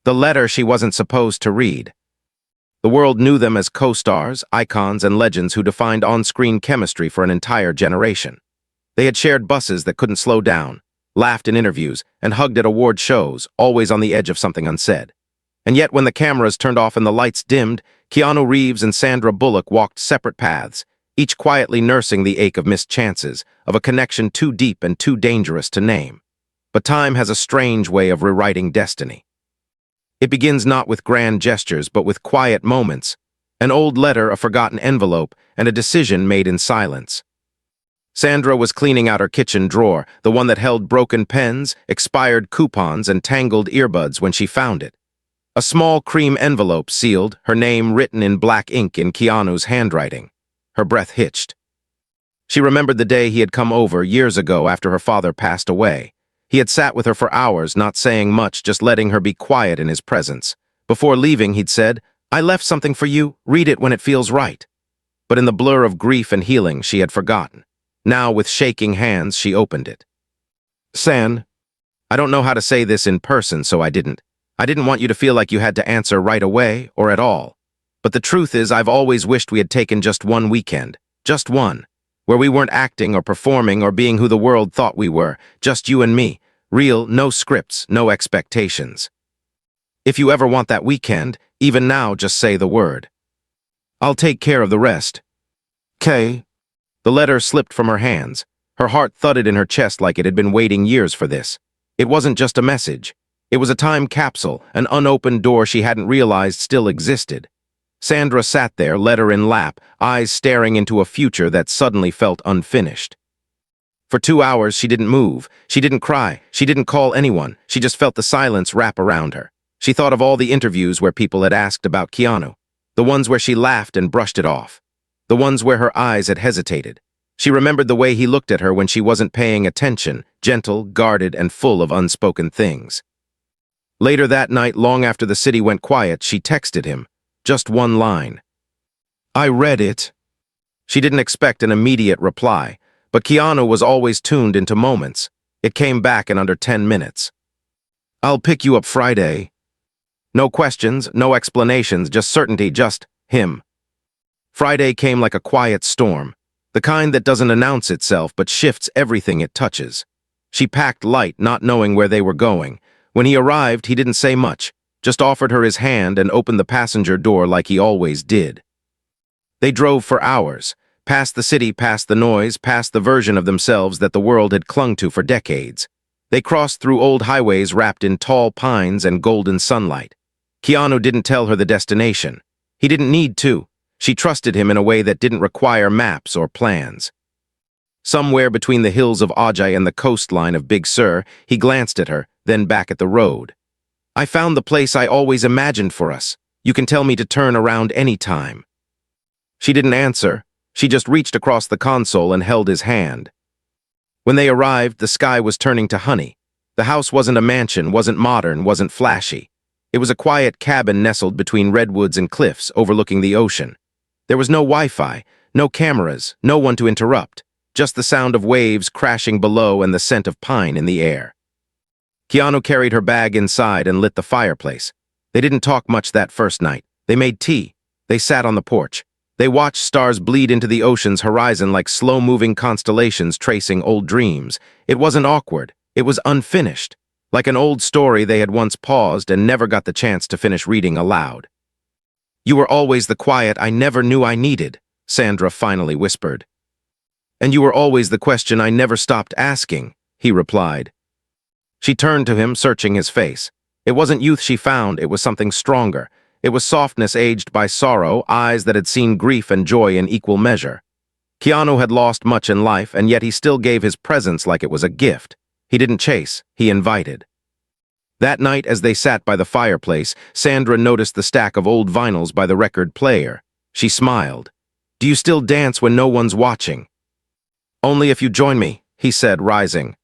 The letter she wasn't supposed to read. The world knew them as co-stars, icons, and legends who defined on-screen chemistry for an entire generation. They had shared buses that couldn't slow down, laughed in interviews, and hugged at award shows, always on the edge of something unsaid. And yet when the cameras turned off and the lights dimmed, Keanu Reeves and Sandra Bullock walked separate paths, each quietly nursing the ache of missed chances, of a connection too deep and too dangerous to name. But time has a strange way of rewriting destiny. It begins not with grand gestures, but with quiet moments, an old letter, a forgotten envelope, and a decision made in silence. Sandra was cleaning out her kitchen drawer, the one that held broken pens, expired coupons, and tangled earbuds, when she found it. A small cream envelope sealed, her name written in black ink in Keanu's handwriting. Her breath hitched. She remembered the day he had come over years ago after her father passed away. He had sat with her for hours, not saying much, just letting her be quiet in his presence. Before leaving, he'd said, "I left something for you, read it when it feels right." But in the blur of grief and healing, she had forgotten. Now, with shaking hands, she opened it. "San, I don't know how to say this in person, so I didn't want you to feel like you had to answer right away, or at all. But the truth is, I've always wished we had taken just one weekend, just one, where we weren't acting or performing or being who the world thought we were, just you and me, real, no scripts, no expectations. If you ever want that weekend, even now, just say the word. I'll take care of the rest." "'Kay." The letter slipped from her hands. Her heart thudded in her chest like it had been waiting years for this. It wasn't just a message. It was a time capsule, an unopened door she hadn't realized still existed. Sandra sat there, letter in lap, eyes staring into a future that suddenly felt unfinished. For 2 hours, she didn't move. She didn't cry. She didn't call anyone. She just felt the silence wrap around her. She thought of all the interviews where people had asked about Keanu, the ones where she laughed and brushed it off, the ones where her eyes had hesitated. She remembered the way he looked at her when she wasn't paying attention, gentle, guarded, and full of unspoken things. Later that night, long after the city went quiet, she texted him. Just one line. "I read it." She didn't expect an immediate reply, but Keanu was always tuned into moments. It came back in under 10 minutes. "I'll pick you up Friday." No questions, no explanations, just certainty, just him. Friday came like a quiet storm, the kind that doesn't announce itself but shifts everything it touches. She packed light, not knowing where they were going. When he arrived, he didn't say much, just offered her his hand and opened the passenger door like he always did. They drove for hours, past the city, past the noise, past the version of themselves that the world had clung to for decades. They crossed through old highways wrapped in tall pines and golden sunlight. Keanu didn't tell her the destination. He didn't need to. She trusted him in a way that didn't require maps or plans. Somewhere between the hills of Ajay and the coastline of Big Sur, he glanced at her, then back at the road. "I found the place I always imagined for us. You can tell me to turn around any time." She didn't answer. She just reached across the console and held his hand. When they arrived, the sky was turning to honey. The house wasn't a mansion, wasn't modern, wasn't flashy. It was a quiet cabin nestled between redwoods and cliffs overlooking the ocean. There was no Wi-Fi, no cameras, no one to interrupt, just the sound of waves crashing below and the scent of pine in the air. Keanu carried her bag inside and lit the fireplace. They didn't talk much that first night. They made tea. They sat on the porch. They watched stars bleed into the ocean's horizon like slow-moving constellations tracing old dreams. It wasn't awkward. It was unfinished, like an old story they had once paused and never got the chance to finish reading aloud. "You were always the quiet I never knew I needed," Sandra finally whispered. "And you were always the question I never stopped asking," he replied. She turned to him, searching his face. It wasn't youth she found, it was something stronger. It was softness aged by sorrow, eyes that had seen grief and joy in equal measure. Keanu had lost much in life, and yet he still gave his presence like it was a gift. He didn't chase, he invited. That night, as they sat by the fireplace, Sandra noticed the stack of old vinyls by the record player. She smiled. "Do you still dance when no one's watching?" "Only if you join me," he said, rising.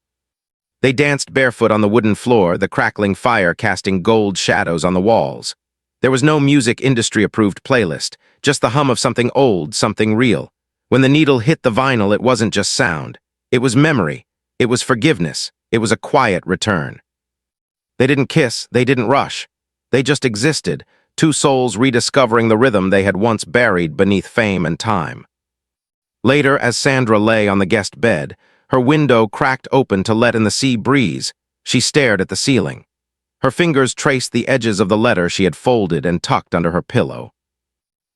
They danced barefoot on the wooden floor, the crackling fire casting gold shadows on the walls. There was no music industry-approved playlist, just the hum of something old, something real. When the needle hit the vinyl, it wasn't just sound. It was memory. It was forgiveness. It was a quiet return. They didn't kiss. They didn't rush. They just existed, two souls rediscovering the rhythm they had once buried beneath fame and time. Later, as Sandra lay on the guest bed, her window cracked open to let in the sea breeze, she stared at the ceiling. Her fingers traced the edges of the letter she had folded and tucked under her pillow.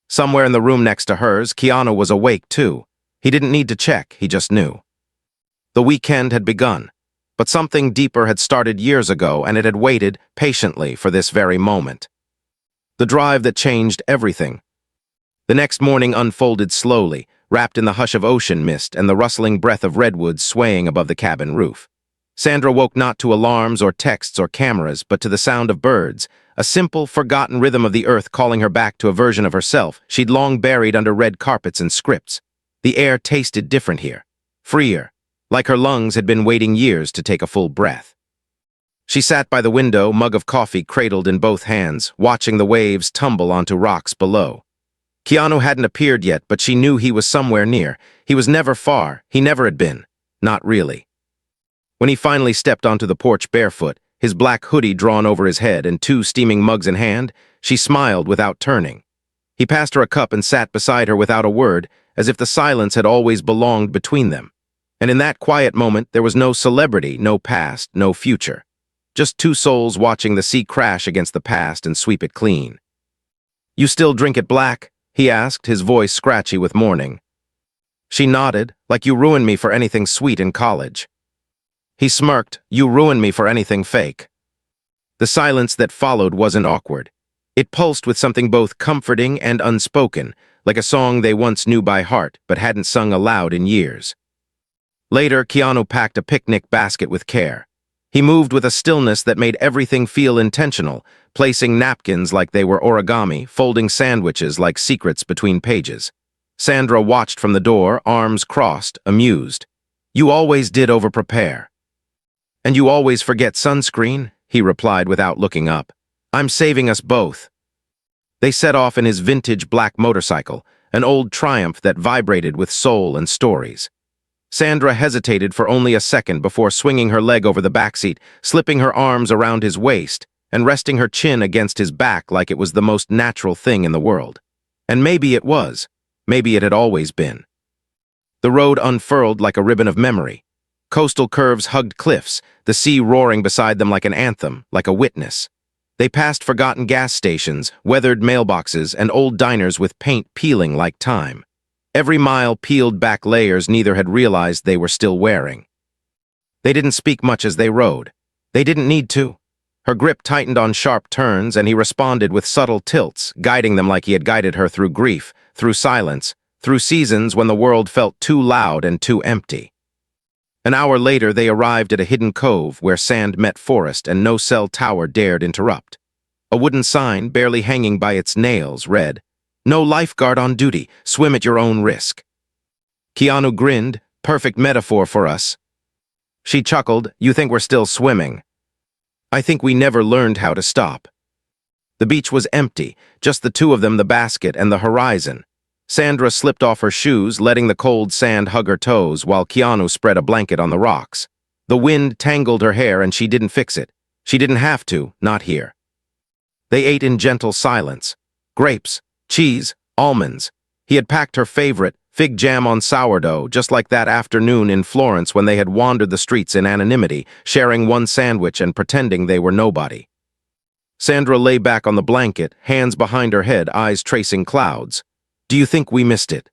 Somewhere in the room next to hers, Keanu was awake too. He didn't need to check, he just knew. The weekend had begun, but something deeper had started years ago, and it had waited patiently for this very moment. The drive that changed everything. The next morning unfolded slowly, wrapped in the hush of ocean mist and the rustling breath of redwoods swaying above the cabin roof. Sandra woke not to alarms or texts or cameras, but to the sound of birds, a simple, forgotten rhythm of the earth calling her back to a version of herself she'd long buried under red carpets and scripts. The air tasted different here, freer, like her lungs had been waiting years to take a full breath. She sat by the window, mug of coffee cradled in both hands, watching the waves tumble onto rocks below. Keanu hadn't appeared yet, but she knew he was somewhere near. He was never far, he never had been. Not really. When he finally stepped onto the porch barefoot, his black hoodie drawn over his head and two steaming mugs in hand, she smiled without turning. He passed her a cup and sat beside her without a word, as if the silence had always belonged between them. And in that quiet moment, there was no celebrity, no past, no future. Just two souls watching the sea crash against the past and sweep it clean. "You still drink it black?" he asked, his voice scratchy with mourning. She nodded, "Like you ruined me for anything sweet in college." He smirked, "You ruined me for anything fake." The silence that followed wasn't awkward. It pulsed with something both comforting and unspoken, like a song they once knew by heart but hadn't sung aloud in years. Later, Keanu packed a picnic basket with care. He moved with a stillness that made everything feel intentional, placing napkins like they were origami, folding sandwiches like secrets between pages. Sandra watched from the door, arms crossed, amused. "You always did over-prepare." "And you always forget sunscreen," he replied without looking up. "I'm saving us both." They set off in his vintage black motorcycle, an old Triumph that vibrated with soul and stories. Sandra hesitated for only a second before swinging her leg over the backseat, slipping her arms around his waist, and resting her chin against his back like it was the most natural thing in the world. And maybe it was. Maybe it had always been. The road unfurled like a ribbon of memory. Coastal curves hugged cliffs, the sea roaring beside them like an anthem, like a witness. They passed forgotten gas stations, weathered mailboxes, and old diners with paint peeling like time. Every mile peeled back layers neither had realized they were still wearing. They didn't speak much as they rode. They didn't need to. Her grip tightened on sharp turns, and he responded with subtle tilts, guiding them like he had guided her through grief, through silence, through seasons when the world felt too loud and too empty. An hour later, they arrived at a hidden cove where sand met forest and no cell tower dared interrupt. A wooden sign, barely hanging by its nails, read, "No lifeguard on duty. Swim at your own risk." Keanu grinned, "Perfect metaphor for us." She chuckled, "You think we're still swimming? I think we never learned how to stop." The beach was empty, just the two of them, the basket and the horizon. Sandra slipped off her shoes, letting the cold sand hug her toes, while Keanu spread a blanket on the rocks. The wind tangled her hair and she didn't fix it. She didn't have to, not here. They ate in gentle silence. Grapes, cheese, almonds. He had packed her favorite, fig jam on sourdough, just like that afternoon in Florence when they had wandered the streets in anonymity, sharing one sandwich and pretending they were nobody. Sandra lay back on the blanket, hands behind her head, eyes tracing clouds. "Do you think we missed it?"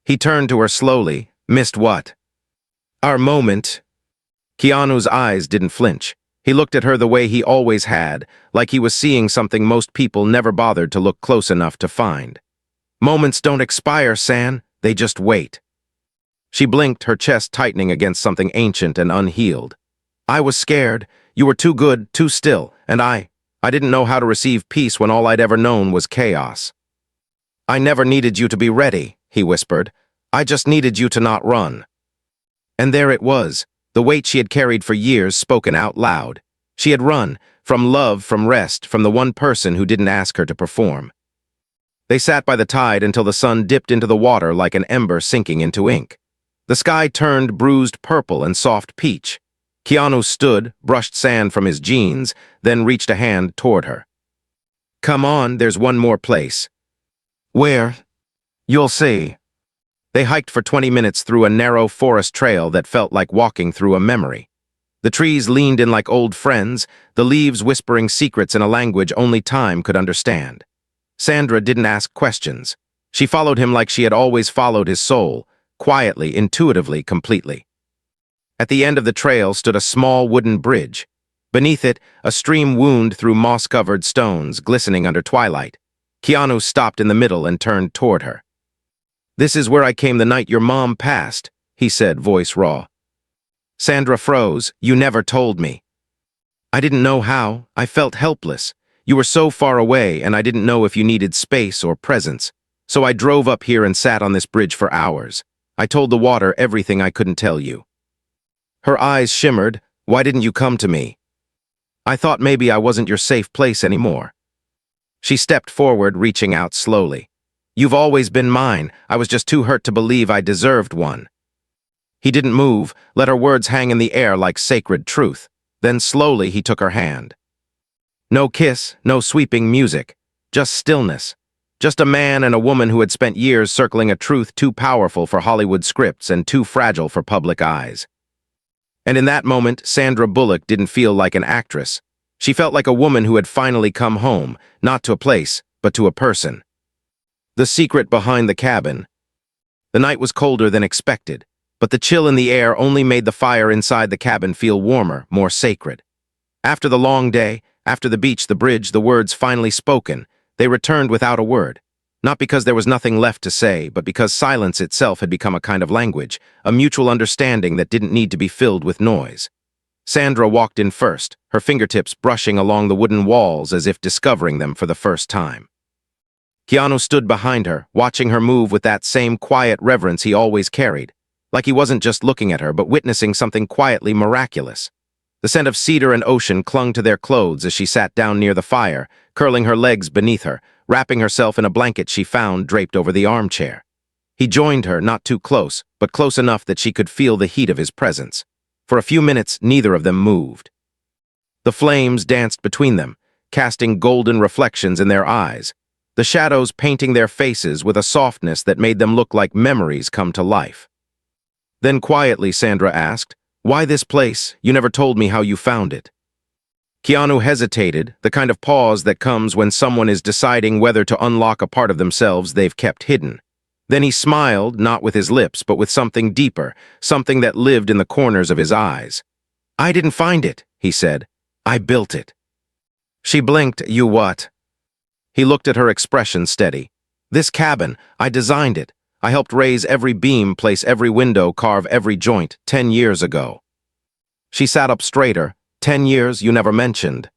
He turned to her slowly. "Missed what?" "Our moment." Keanu's eyes didn't flinch. He looked at her the way he always had, like he was seeing something most people never bothered to look close enough to find. "Moments don't expire, San. They just wait." She blinked, her chest tightening against something ancient and unhealed. "I was scared. You were too good, too still, and I didn't know how to receive peace when all I'd ever known was chaos." "I never needed you to be ready," he whispered. "I just needed you to not run." And there it was, the weight she had carried for years spoken out loud. She had run, from love, from rest, from the one person who didn't ask her to perform. They sat by the tide until the sun dipped into the water like an ember sinking into ink. The sky turned bruised purple and soft peach. Keanu stood, brushed sand from his jeans, then reached a hand toward her. Come on, there's one more place. Where? You'll see. They hiked for 20 minutes through a narrow forest trail that felt like walking through a memory. The trees leaned in like old friends, the leaves whispering secrets in a language only time could understand. Sandra didn't ask questions. She followed him like she had always followed his soul, quietly, intuitively, completely. At the end of the trail stood a small wooden bridge. Beneath it, a stream wound through moss-covered stones, glistening under twilight. Keanu stopped in the middle and turned toward her. "This is where I came the night your mom passed," he said, voice raw. Sandra froze. "You never told me." "I didn't know how. I felt helpless. You were so far away, and I didn't know if you needed space or presence. So I drove up here and sat on this bridge for hours. I told the water everything I couldn't tell you." Her eyes shimmered. "Why didn't you come to me?" "I thought maybe I wasn't your safe place anymore." She stepped forward, reaching out slowly. "You've always been mine. I was just too hurt to believe I deserved one." He didn't move, let her words hang in the air like sacred truth. Then slowly he took her hand. No kiss, no sweeping music, just stillness. Just a man and a woman who had spent years circling a truth too powerful for Hollywood scripts and too fragile for public eyes. And in that moment, Sandra Bullock didn't feel like an actress. She felt like a woman who had finally come home, not to a place, but to a person. The secret behind the cabin. The night was colder than expected, but the chill in the air only made the fire inside the cabin feel warmer, more sacred. After the long day, after the beach, the bridge, the words finally spoken, they returned without a word. Not because there was nothing left to say, but because silence itself had become a kind of language, a mutual understanding that didn't need to be filled with noise. Sandra walked in first, her fingertips brushing along the wooden walls as if discovering them for the first time. Keanu stood behind her, watching her move with that same quiet reverence he always carried, like he wasn't just looking at her but witnessing something quietly miraculous. The scent of cedar and ocean clung to their clothes as she sat down near the fire, curling her legs beneath her, wrapping herself in a blanket she found draped over the armchair. He joined her, not too close, but close enough that she could feel the heat of his presence. For a few minutes, neither of them moved. The flames danced between them, casting golden reflections in their eyes, the shadows painting their faces with a softness that made them look like memories come to life. Then quietly, Sandra asked, "Why this place? You never told me how you found it." Keanu hesitated, the kind of pause that comes when someone is deciding whether to unlock a part of themselves they've kept hidden. Then he smiled, not with his lips, but with something deeper, something that lived in the corners of his eyes. "I didn't find it," he said. "I built it." She blinked. "You what?" He looked at her, expression steady. "This cabin, I designed it. I helped raise every beam, place every window, carve every joint, 10 years ago." She sat up straighter. 10 years you never mentioned."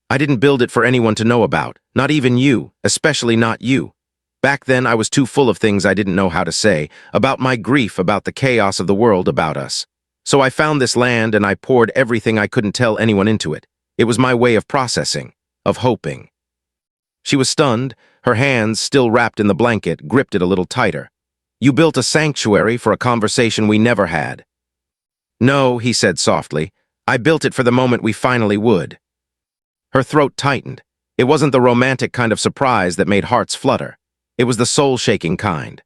"I didn't build it for anyone to know about, not even you, especially not you. Back then I was too full of things I didn't know how to say, about my grief, about the chaos of the world, about us. So I found this land and I poured everything I couldn't tell anyone into it. It was my way of processing, of hoping." She was stunned, her hands, still wrapped in the blanket, gripped it a little tighter. "You built a sanctuary for a conversation we never had." "No," he said softly. "I built it for the moment we finally would." Her throat tightened. It wasn't the romantic kind of surprise that made hearts flutter. It was the soul-shaking kind.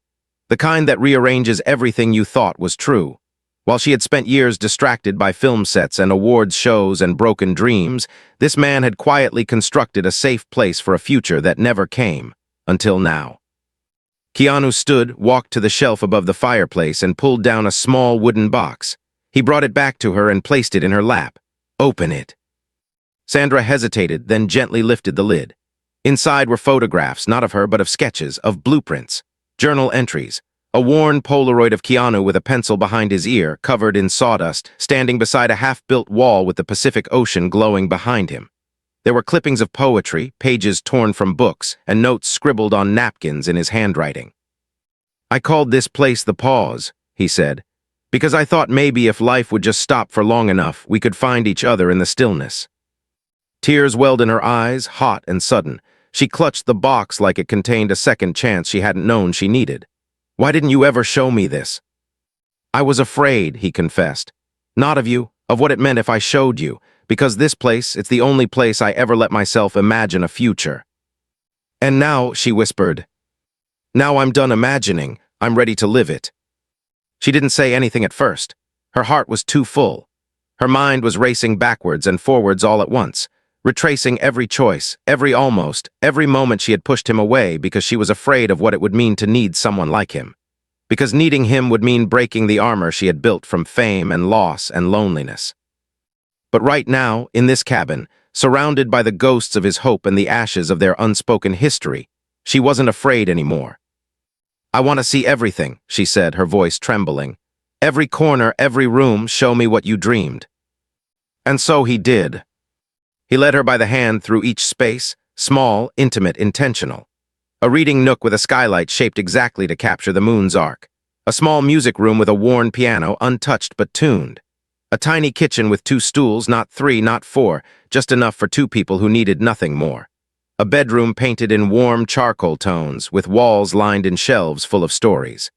The kind that rearranges everything you thought was true. While she had spent years distracted by film sets and awards shows and broken dreams, this man had quietly constructed a safe place for a future that never came, until now. Keanu stood, walked to the shelf above the fireplace and pulled down a small wooden box. He brought it back to her and placed it in her lap. "Open it." Sandra hesitated, then gently lifted the lid. Inside were photographs, not of her but of sketches, of blueprints, journal entries, a worn Polaroid of Keanu with a pencil behind his ear, covered in sawdust, standing beside a half-built wall with the Pacific Ocean glowing behind him. There were clippings of poetry, pages torn from books, and notes scribbled on napkins in his handwriting. "I called this place the Pause," he said, "because I thought maybe if life would just stop for long enough, we could find each other in the stillness." Tears welled in her eyes, hot and sudden. She clutched the box like it contained a second chance she hadn't known she needed. "Why didn't you ever show me this?" "I was afraid," he confessed. "Not of you, of what it meant if I showed you, because this place, it's the only place I ever let myself imagine a future." And now, she whispered, now I'm done imagining, I'm ready to live it. She didn't say anything at first. Her heart was too full. Her mind was racing backwards and forwards all at once, retracing every choice, every moment she had pushed him away because she was afraid of what it would mean to need someone like him. Because needing him would mean breaking the armor she had built from fame and loss and loneliness. But right now, in this cabin, surrounded by the ghosts of his hope and the ashes of their unspoken history, she wasn't afraid anymore. I want to see everything, she said, her voice trembling. Every corner, every room, show me what you dreamed. And so he did. He led her by the hand through each space, small, intimate, intentional. A reading nook with a skylight shaped exactly to capture the moon's arc. A small music room with a worn piano, untouched but tuned. A tiny kitchen with 2 stools, not 3, not 4, just enough for 2 people who needed nothing more. A bedroom painted in warm charcoal tones, with walls lined in shelves full of stories.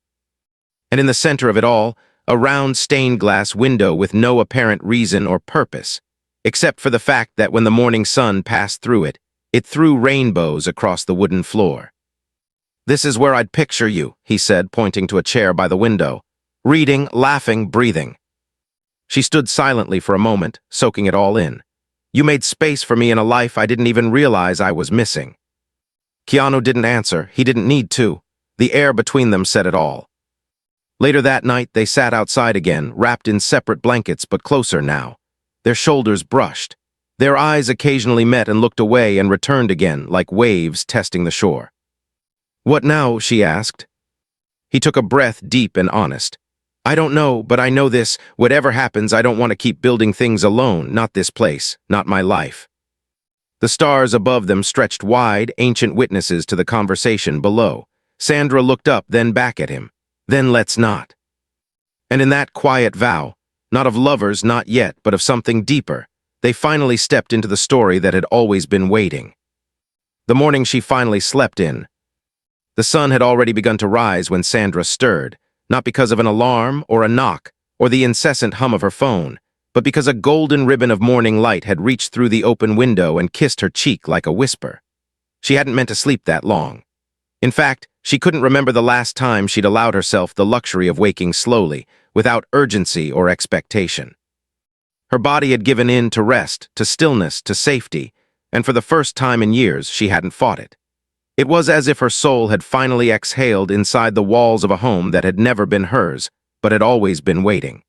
And in the center of it all, a round stained glass window with no apparent reason or purpose, except for the fact that when the morning sun passed through it, it threw rainbows across the wooden floor. This is where I'd picture you, he said, pointing to a chair by the window. Reading, laughing, breathing. She stood silently for a moment, soaking it all in. You made space for me in a life I didn't even realize I was missing. Keanu didn't answer. He didn't need to. The air between them said it all. Later that night, they sat outside again, wrapped in separate blankets but closer now. Their shoulders brushed. Their eyes occasionally met and looked away and returned again, like waves testing the shore. What now? She asked. He took a breath, deep and honest. I don't know, but I know this. Whatever happens, I don't want to keep building things alone, not this place, not my life. The stars above them stretched wide, ancient witnesses to the conversation below. Sandra looked up, then back at him. Then let's not. And in that quiet vow, not of lovers, not yet, but of something deeper, they finally stepped into the story that had always been waiting. The morning she finally slept in. The sun had already begun to rise when Sandra stirred, not because of an alarm or a knock or the incessant hum of her phone, but because a golden ribbon of morning light had reached through the open window and kissed her cheek like a whisper. She hadn't meant to sleep that long. In fact, she couldn't remember the last time she'd allowed herself the luxury of waking slowly, without urgency or expectation. Her body had given in to rest, to stillness, to safety, and for the first time in years, she hadn't fought it. It was as if her soul had finally exhaled inside the walls of a home that had never been hers, but had always been waiting.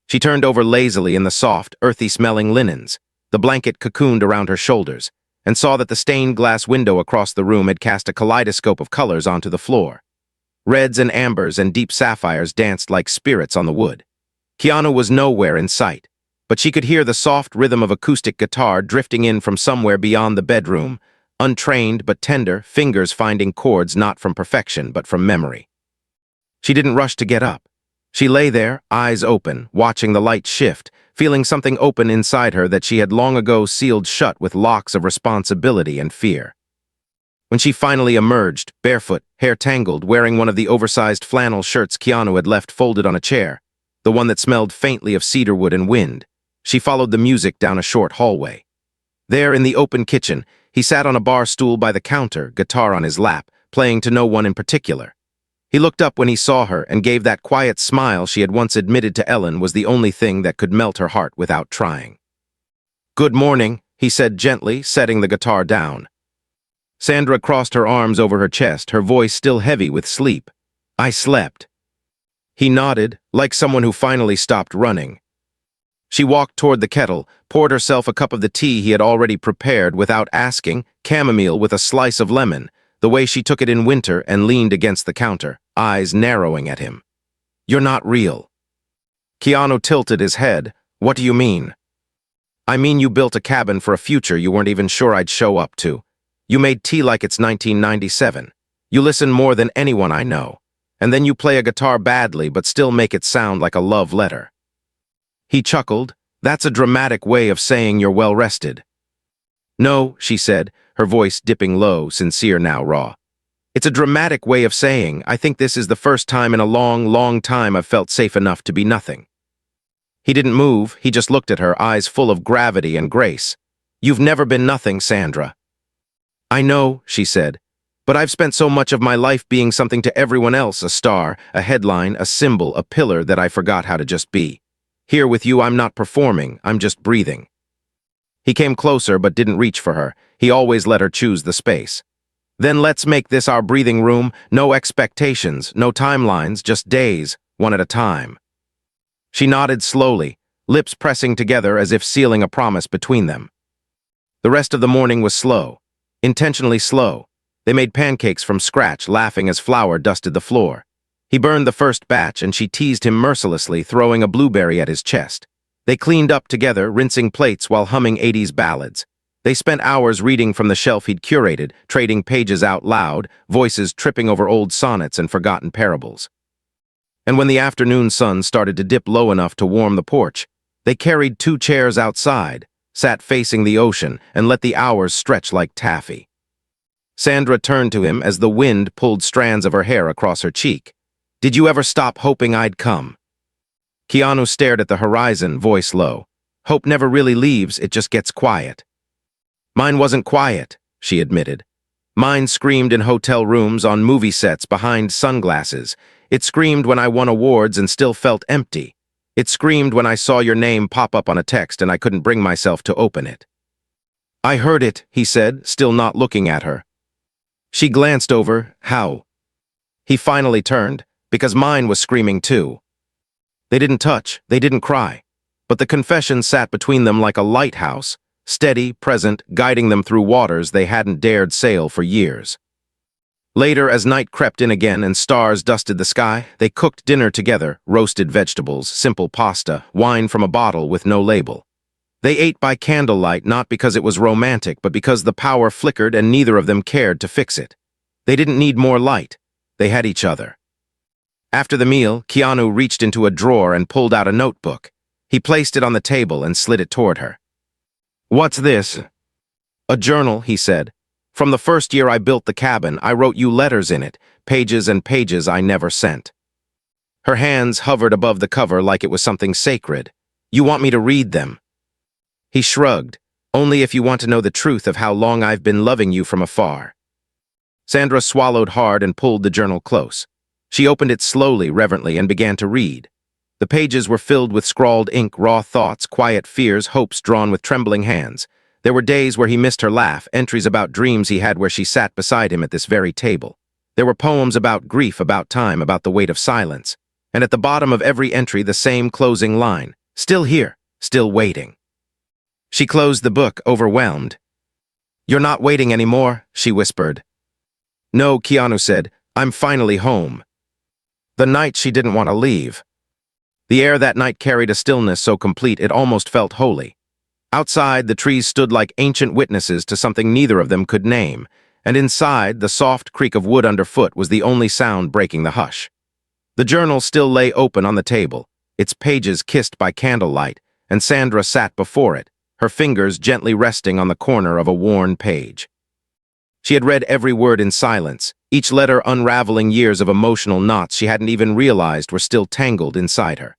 She turned over lazily in the soft, earthy-smelling linens, the blanket cocooned around her shoulders, and saw that the stained glass window across the room had cast a kaleidoscope of colors onto the floor. Reds and ambers and deep sapphires danced like spirits on the wood. Keanu was nowhere in sight, but she could hear the soft rhythm of acoustic guitar drifting in from somewhere beyond the bedroom, untrained but tender, fingers finding chords not from perfection but from memory. She didn't rush to get up. She lay there, eyes open, watching the light shift, feeling something open inside her that she had long ago sealed shut with locks of responsibility and fear. When she finally emerged, barefoot, hair tangled, wearing one of the oversized flannel shirts Keanu had left folded on a chair, the one that smelled faintly of cedarwood and wind, she followed the music down a short hallway. There, in the open kitchen, he sat on a bar stool by the counter, guitar on his lap, playing to no one in particular. He looked up when he saw her and gave that quiet smile she had once admitted to Ellen was the only thing that could melt her heart without trying. "Good morning," he said gently, setting the guitar down. Sandra crossed her arms over her chest, her voice still heavy with sleep. "I slept." He nodded, like someone who finally stopped running. She walked toward the kettle, poured herself a cup of the tea he had already prepared without asking, chamomile with a slice of lemon, the way she took it in winter, and leaned against the counter, eyes narrowing at him. "You're not real." Keanu tilted his head. "What do you mean?" "I mean you built a cabin for a future you weren't even sure I'd show up to. You made tea like it's 1997. You listen more than anyone I know. And then you play a guitar badly but still make it sound like a love letter." He chuckled. "That's a dramatic way of saying you're well-rested." "No," she said, her voice dipping low, sincere now raw. "It's a dramatic way of saying I think this is the first time in a long, long time I've felt safe enough to be nothing." He didn't move, he just looked at her, eyes full of gravity and grace. "You've never been nothing, Sandra." I know, she said, but I've spent so much of my life being something to everyone else, a star, a headline, a symbol, a pillar, that I forgot how to just be. Here with you, I'm not performing, I'm just breathing. He came closer but didn't reach for her. He always let her choose the space. Then let's make this our breathing room, no expectations, no timelines, just days, one at a time. She nodded slowly, lips pressing together as if sealing a promise between them. The rest of the morning was slow, intentionally slow. They made pancakes from scratch, laughing as flour dusted the floor. He burned the first batch and she teased him mercilessly, throwing a blueberry at his chest. They cleaned up together, rinsing plates while humming 80s ballads. They spent hours reading from the shelf he'd curated, trading pages out loud, voices tripping over old sonnets and forgotten parables. And when the afternoon sun started to dip low enough to warm the porch, they carried 2 chairs outside, sat facing the ocean, and let the hours stretch like taffy. Sandra turned to him as the wind pulled strands of her hair across her cheek. Did you ever stop hoping I'd come? Keanu stared at the horizon, voice low. Hope never really leaves, it just gets quiet. Mine wasn't quiet, she admitted. Mine screamed in hotel rooms, on movie sets, behind sunglasses. It screamed when I won awards and still felt empty. It screamed when I saw your name pop up on a text and I couldn't bring myself to open it. I heard it, he said, still not looking at her. She glanced over. How? He finally turned, because mine was screaming too. They didn't touch, they didn't cry, but the confession sat between them like a lighthouse, steady, present, guiding them through waters they hadn't dared sail for years. Later, as night crept in again and stars dusted the sky, they cooked dinner together, roasted vegetables, simple pasta, wine from a bottle with no label. They ate by candlelight not because it was romantic, but because the power flickered and neither of them cared to fix it. They didn't need more light. They had each other. After the meal, Keanu reached into a drawer and pulled out a notebook. He placed it on the table and slid it toward her. What's this? A journal, he said. From the first year I built the cabin, I wrote you letters in it, pages and pages I never sent. Her hands hovered above the cover like it was something sacred. You want me to read them? He shrugged. Only if you want to know the truth of how long I've been loving you from afar. Sandra swallowed hard and pulled the journal close. She opened it slowly, reverently, and began to read. The pages were filled with scrawled ink, raw thoughts, quiet fears, hopes drawn with trembling hands. There were days where he missed her laugh, entries about dreams he had where she sat beside him at this very table. There were poems about grief, about time, about the weight of silence. And at the bottom of every entry, the same closing line. Still here, still waiting. She closed the book, overwhelmed. You're not waiting anymore, she whispered. No, Keanu said. I'm finally home. The night she didn't want to leave. The air that night carried a stillness so complete it almost felt holy. Outside, the trees stood like ancient witnesses to something neither of them could name, and inside, the soft creak of wood underfoot was the only sound breaking the hush. The journal still lay open on the table, its pages kissed by candlelight, and Sandra sat before it, her fingers gently resting on the corner of a worn page. She had read every word in silence, each letter unraveling years of emotional knots she hadn't even realized were still tangled inside her.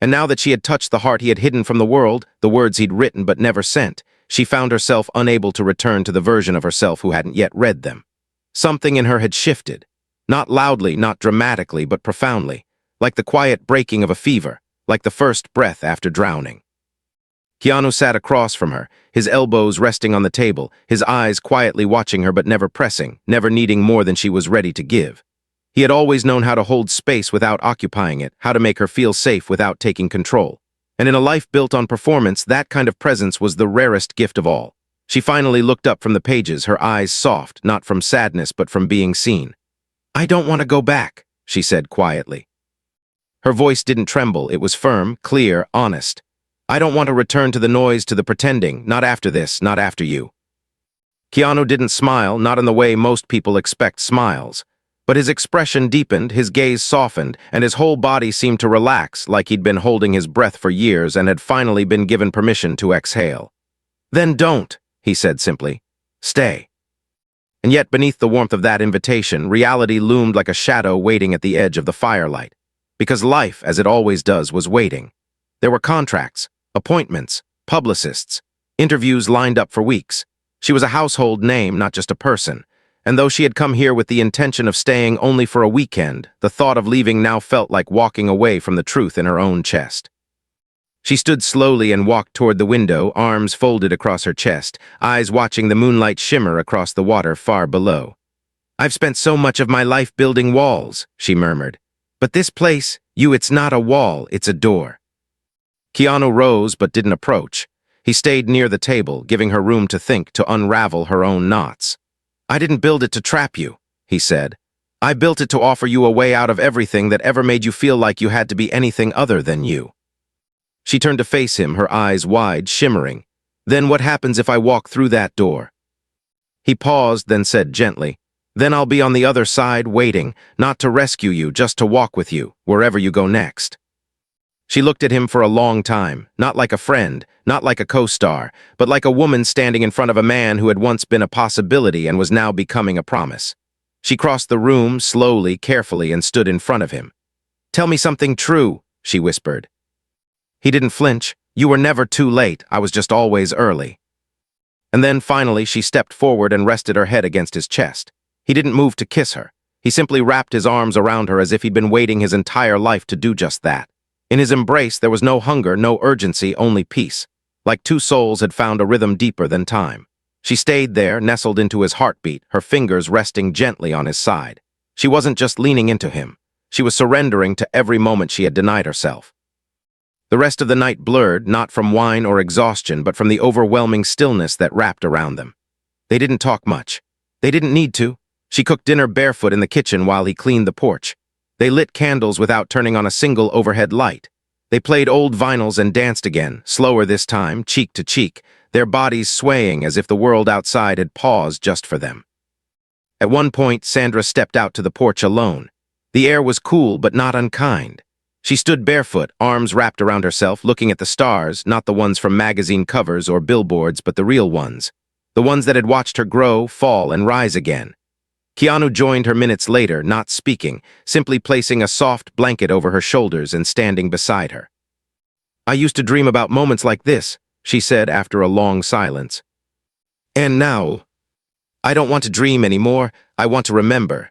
And now that she had touched the heart he had hidden from the world, the words he'd written but never sent, she found herself unable to return to the version of herself who hadn't yet read them. Something in her had shifted, not loudly, not dramatically, but profoundly, like the quiet breaking of a fever, like the first breath after drowning. Keanu sat across from her, his elbows resting on the table, his eyes quietly watching her but never pressing, never needing more than she was ready to give. He had always known how to hold space without occupying it, how to make her feel safe without taking control. And in a life built on performance, that kind of presence was the rarest gift of all. She finally looked up from the pages, her eyes soft, not from sadness but from being seen. I don't want to go back, she said quietly. Her voice didn't tremble, it was firm, clear, honest. I don't want to return to the noise, to the pretending, not after this, not after you. Keanu didn't smile, not in the way most people expect smiles. But his expression deepened, his gaze softened, and his whole body seemed to relax, like he'd been holding his breath for years and had finally been given permission to exhale. Then don't, he said simply. Stay. And yet beneath the warmth of that invitation, reality loomed like a shadow waiting at the edge of the firelight. Because life, as it always does, was waiting. There were contracts, appointments, publicists, interviews lined up for weeks. She was a household name, not just a person. And though she had come here with the intention of staying only for a weekend, the thought of leaving now felt like walking away from the truth in her own chest. She stood slowly and walked toward the window, arms folded across her chest, eyes watching the moonlight shimmer across the water far below. "I've spent so much of my life building walls," she murmured. "But this place, it's not a wall, it's a door." Keanu rose but didn't approach. He stayed near the table, giving her room to think, to unravel her own knots. "I didn't build it to trap you," he said. "I built it to offer you a way out of everything that ever made you feel like you had to be anything other than you." She turned to face him, her eyes wide, shimmering. "Then what happens if I walk through that door?" He paused, then said gently, "Then I'll be on the other side, waiting, not to rescue you, just to walk with you, wherever you go next." She looked at him for a long time, not like a friend, not like a co-star, but like a woman standing in front of a man who had once been a possibility and was now becoming a promise. She crossed the room, slowly, carefully, and stood in front of him. "Tell me something true," she whispered. He didn't flinch. "You were never too late, I was just always early." And then, finally, she stepped forward and rested her head against his chest. He didn't move to kiss her. He simply wrapped his arms around her as if he'd been waiting his entire life to do just that. In his embrace, there was no hunger, no urgency, only peace. Like two souls had found a rhythm deeper than time. She stayed there, nestled into his heartbeat, her fingers resting gently on his side. She wasn't just leaning into him. She was surrendering to every moment she had denied herself. The rest of the night blurred, not from wine or exhaustion, but from the overwhelming stillness that wrapped around them. They didn't talk much. They didn't need to. She cooked dinner barefoot in the kitchen while he cleaned the porch. They lit candles without turning on a single overhead light. They played old vinyls and danced again, slower this time, cheek to cheek, their bodies swaying as if the world outside had paused just for them. At one point, Sandra stepped out to the porch alone. The air was cool but not unkind. She stood barefoot, arms wrapped around herself, looking at the stars, not the ones from magazine covers or billboards, but the real ones. The ones that had watched her grow, fall, and rise again. Keanu joined her minutes later, not speaking, simply placing a soft blanket over her shoulders and standing beside her. "I used to dream about moments like this," she said after a long silence. "And now, I don't want to dream anymore, I want to remember."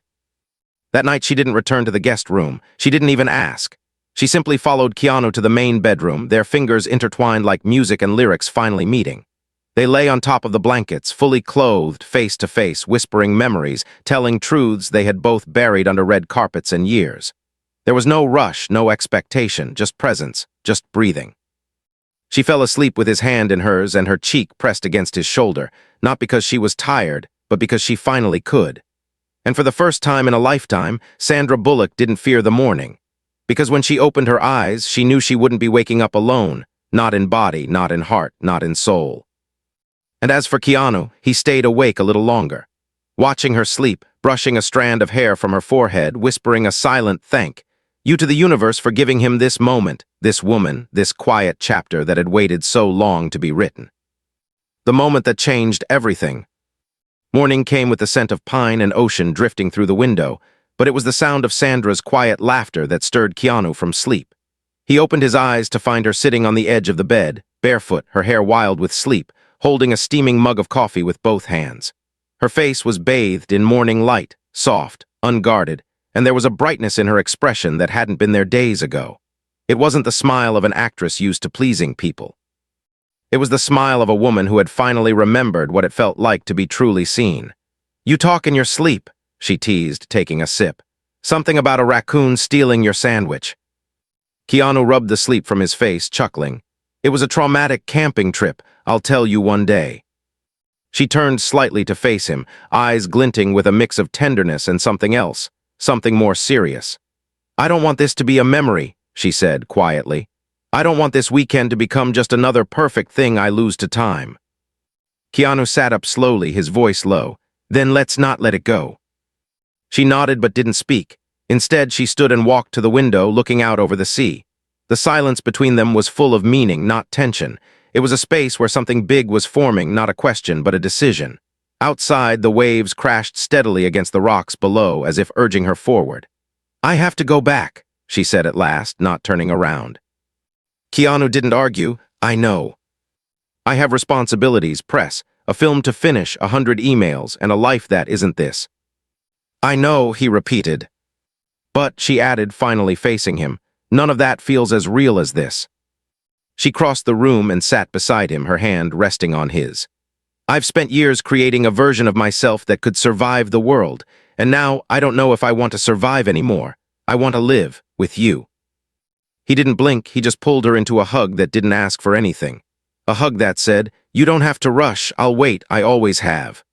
That night she didn't return to the guest room. She didn't even ask. She simply followed Keanu to the main bedroom, their fingers intertwined like music and lyrics finally meeting. They lay on top of the blankets, fully clothed, face to face, whispering memories, telling truths they had both buried under red carpets and years. There was no rush, no expectation, just presence, just breathing. She fell asleep with his hand in hers and her cheek pressed against his shoulder, not because she was tired, but because she finally could. And for the first time in a lifetime, Sandra Bullock didn't fear the morning. Because when she opened her eyes, she knew she wouldn't be waking up alone, not in body, not in heart, not in soul. And as for Keanu, he stayed awake a little longer, watching her sleep, brushing a strand of hair from her forehead, whispering a silent thank you to the universe for giving him this moment, this woman, this quiet chapter that had waited so long to be written. The moment that changed everything. Morning came with the scent of pine and ocean drifting through the window, but it was the sound of Sandra's quiet laughter that stirred Keanu from sleep. He opened his eyes to find her sitting on the edge of the bed, barefoot, her hair wild with sleep, holding a steaming mug of coffee with both hands. Her face was bathed in morning light, soft, unguarded, and there was a brightness in her expression that hadn't been there days ago. It wasn't the smile of an actress used to pleasing people. It was the smile of a woman who had finally remembered what it felt like to be truly seen. "You talk in your sleep," she teased, taking a sip. "Something about a raccoon stealing your sandwich." Keanu rubbed the sleep from his face, chuckling. "It was a traumatic camping trip, I'll tell you one day." She turned slightly to face him, eyes glinting with a mix of tenderness and something else, something more serious. "I don't want this to be a memory," she said quietly. "I don't want this weekend to become just another perfect thing I lose to time." Keanu sat up slowly, his voice low. "Then let's not let it go." She nodded but didn't speak. Instead, she stood and walked to the window, looking out over the sea. The silence between them was full of meaning, not tension. It was a space where something big was forming, not a question, but a decision. Outside, the waves crashed steadily against the rocks below, as if urging her forward. "I have to go back," she said at last, not turning around. Keanu didn't argue. "I know. I have responsibilities, press. a film to finish, 100 emails, and a life that isn't this. I know, he repeated. But, she added, finally facing him, none of that feels as real as this. She crossed the room and sat beside him, her hand resting on his. I've spent years creating a version of myself that could survive the world, and now I don't know if I want to survive anymore. I want to live with you. He didn't blink, he just pulled her into a hug that didn't ask for anything. A hug that said, you don't have to rush, I'll wait, I always have.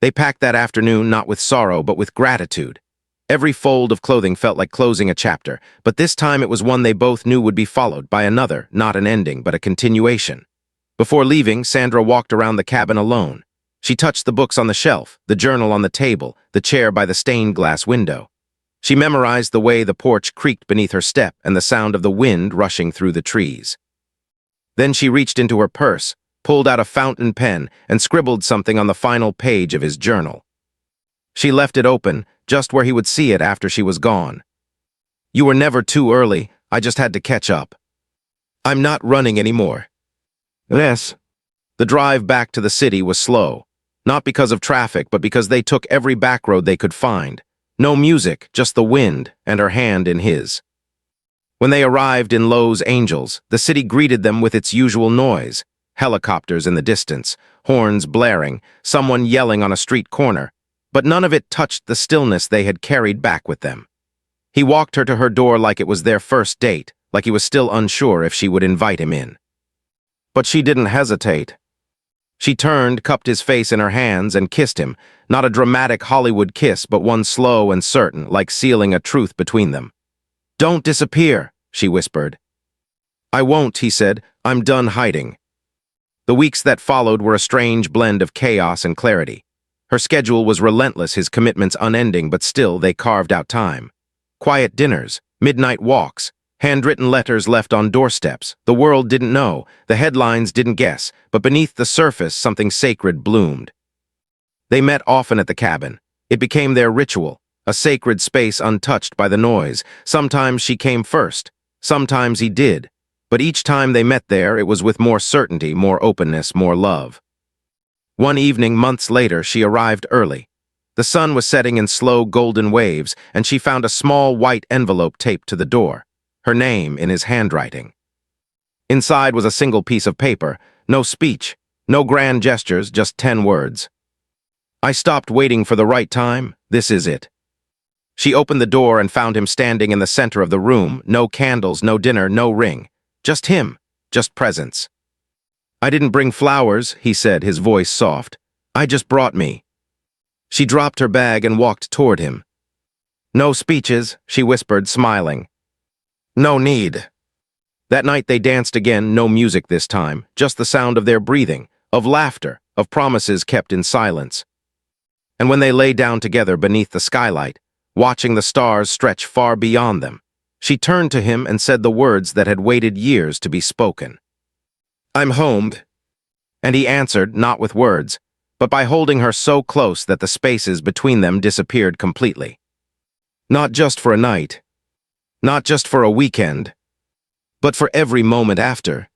They packed that afternoon not with sorrow but with gratitude. Every fold of clothing felt like closing a chapter, but this time it was one they both knew would be followed by another, not an ending, but a continuation. Before leaving, Sandra walked around the cabin alone. She touched the books on the shelf, the journal on the table, the chair by the stained glass window. She memorized the way the porch creaked beneath her step and the sound of the wind rushing through the trees. Then she reached into her purse, pulled out a fountain pen, and scribbled something on the final page of his journal. She left it open, just where he would see it after she was gone. You were never too early, I just had to catch up. I'm not running anymore. Yes. The drive back to the city was slow, not because of traffic, but because they took every back road they could find. No music, just the wind, and her hand in his. When they arrived in Los Angeles, the city greeted them with its usual noise. Helicopters in the distance, horns blaring, someone yelling on a street corner. But none of it touched the stillness they had carried back with them. He walked her to her door like it was their first date, like he was still unsure if she would invite him in. But she didn't hesitate. She turned, cupped his face in her hands, and kissed him, not a dramatic Hollywood kiss, but one slow and certain, like sealing a truth between them. Don't disappear, she whispered. I won't, he said. I'm done hiding. The weeks that followed were a strange blend of chaos and clarity. Her schedule was relentless, his commitments unending, but still they carved out time. Quiet dinners, midnight walks, handwritten letters left on doorsteps. The world didn't know, the headlines didn't guess, but beneath the surface something sacred bloomed. They met often at the cabin. It became their ritual, a sacred space untouched by the noise. Sometimes she came first, sometimes he did, but each time they met there it was with more certainty, more openness, more love. One evening, months later, she arrived early. The sun was setting in slow golden waves, and she found a small white envelope taped to the door, her name in his handwriting. Inside was a single piece of paper, no speech, no grand gestures, just 10 words. I stopped waiting for the right time, this is it. She opened the door and found him standing in the center of the room, no candles, no dinner, no ring. Just him, just presence. I didn't bring flowers, he said, his voice soft. I just brought me. She dropped her bag and walked toward him. No speeches, she whispered, smiling. No need. That night they danced again, no music this time, just the sound of their breathing, of laughter, of promises kept in silence. And when they lay down together beneath the skylight, watching the stars stretch far beyond them, she turned to him and said the words that had waited years to be spoken. I'm home. And he answered, not with words, but by holding her so close that the spaces between them disappeared completely. Not just for a night, not just for a weekend, but for every moment after.